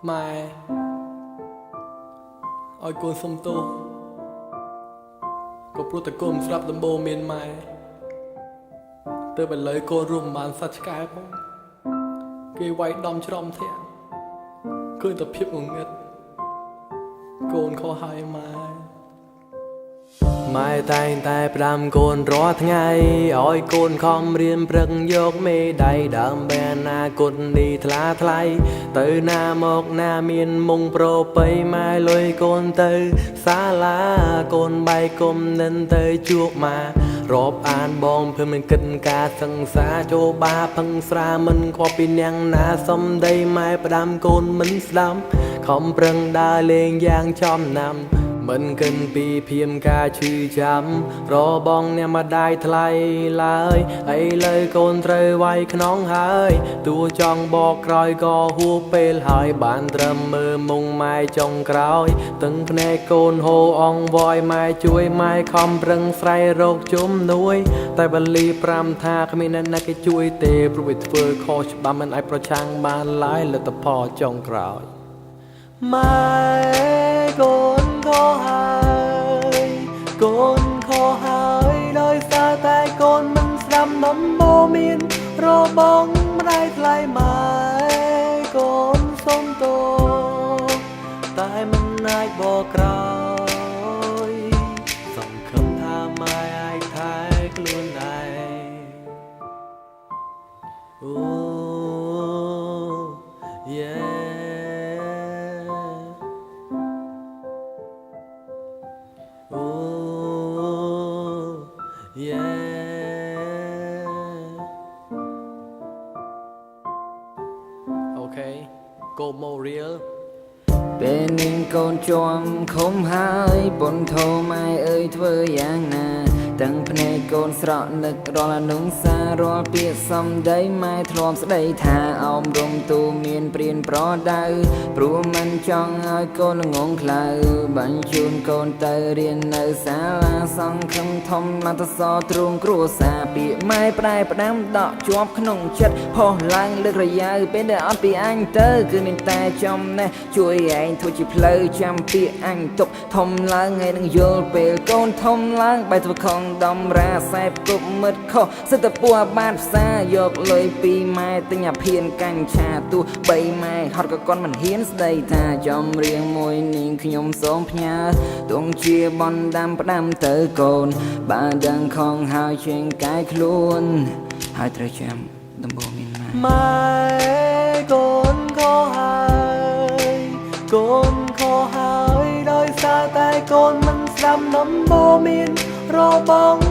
ម៉ែឲ្យកូនសុំទោសក៏ព្រោះតែកូនស្រាប់ដំបូងមានម៉ែទើបឥឡូវកូនរួមបានសាច់ឆ្កែផងគេវាយដំច្រំធាក់ឃើញតែភាពងងឹតកូនខុសហើយម៉ែតែងតែផ្ដាំកូនរាល់ថ្ងៃឲ្យកូនខំរៀនព្រឹកយកមេដៃដើម្បីអនាគតនេះថ្លាថ្លៃទៅណាមកណាមានមុងប្របីម៉ែលុយកូនទៅសាលាកូនបែកគុំនិនទៅជួបម៉ារាប់អានបងភើមិនគិតការសង្សារចូលបាផឹងស្រាមិនខ្វល់ពីនាងណាសំដីម៉ែផ្ដាំកូនមិនស្ដាំខំប្រឹងដើរលេងយ៉ាងចំណាំមិនកិនពីភៀមការឈឺចាំរបងអ្នកម្ដាយថ្លៃឡើយឥឡូវកូនត្រូវវាយខ្នងហើយទោះចង់បកក្រោយក៏ហួសពេលហើយបានត្រឹមមើលមុងម៉ែចុងក្រោយទាំងភ្នែកកូនហូរអង្វយម៉ែជួយម៉ែខំប្រឹងស្រ័យរកជំនួយតែបលី5ថាគ្មានអ្នកណាគេជួយទេព្រោះវាធ្វើខុសច្បាប់មិនអាចប្រឆាំងបានឡើយលទ្ធផលចុងក្រោយម៉ែកូនខុសហើយកូនខុសហើយដោយសារតែកូនមិនស្ដាប់ដំបូងមានរបងម្ដាយថ្លៃម៉ែកូនសុំទោសតែមិនអាចបកក្រោយសង្ឃឹមថាម៉ែអាចថែខ្លួនឯងអូ yeah Okay go more real ពេលនាងកូនជាប់ឃុំហើយពុនធមម៉ែអើយធ្វើយ៉ាងណាទាំងភ្នែកកូនស្រក់នឹករាល់អនុងសាររាល់ពាក្យសំដីម៉ែធ្លាប់ស្ដីថាអោមរំទូមានព្រានប្រដៅព្រោះមិនចង់ឲ្យកូនល្ងងខ្លៅបញ្ជូនកូនទៅរៀននៅសាលាសង្ឃឹមធំណាត់សទ្រង់គ្រួសារពាក្យម៉ែផ្ដែផ្ដាំដកជាប់ក្នុងចិត្តផុសឡើងលើករយៅពេលដែលអត់ពីអញទៅគឺមានតែចំណេះជួយឯងធ្វើជាផ្លូវចាំពាក្យអញទុកធំឡើងហើយនឹងយល់ពេលកូនធំឡើងបែរធ្វើខំដំរាសែបគប់មិត្តខុសសិតតែពួរបានផ្សារយកលុយពីម៉ែទិញអាភៀនកញ្ឆាទោះបីម៉ែហត់ក៏កូនមិនហ៊ានស្ដីថាចំរៀងមួយនាងខ្ញុំសូមផ្ញើទងជាបនដាំផ្ដាំទៅកូនបើដឹងខំហើយជាងកាយខ្លួនហើយត្រូវចាំដំបូងមានម៉ែកូនខុសហើយកូនខុសហើយដោយសារតែកូនមិនស្ដាប់ដំបូងមានរបង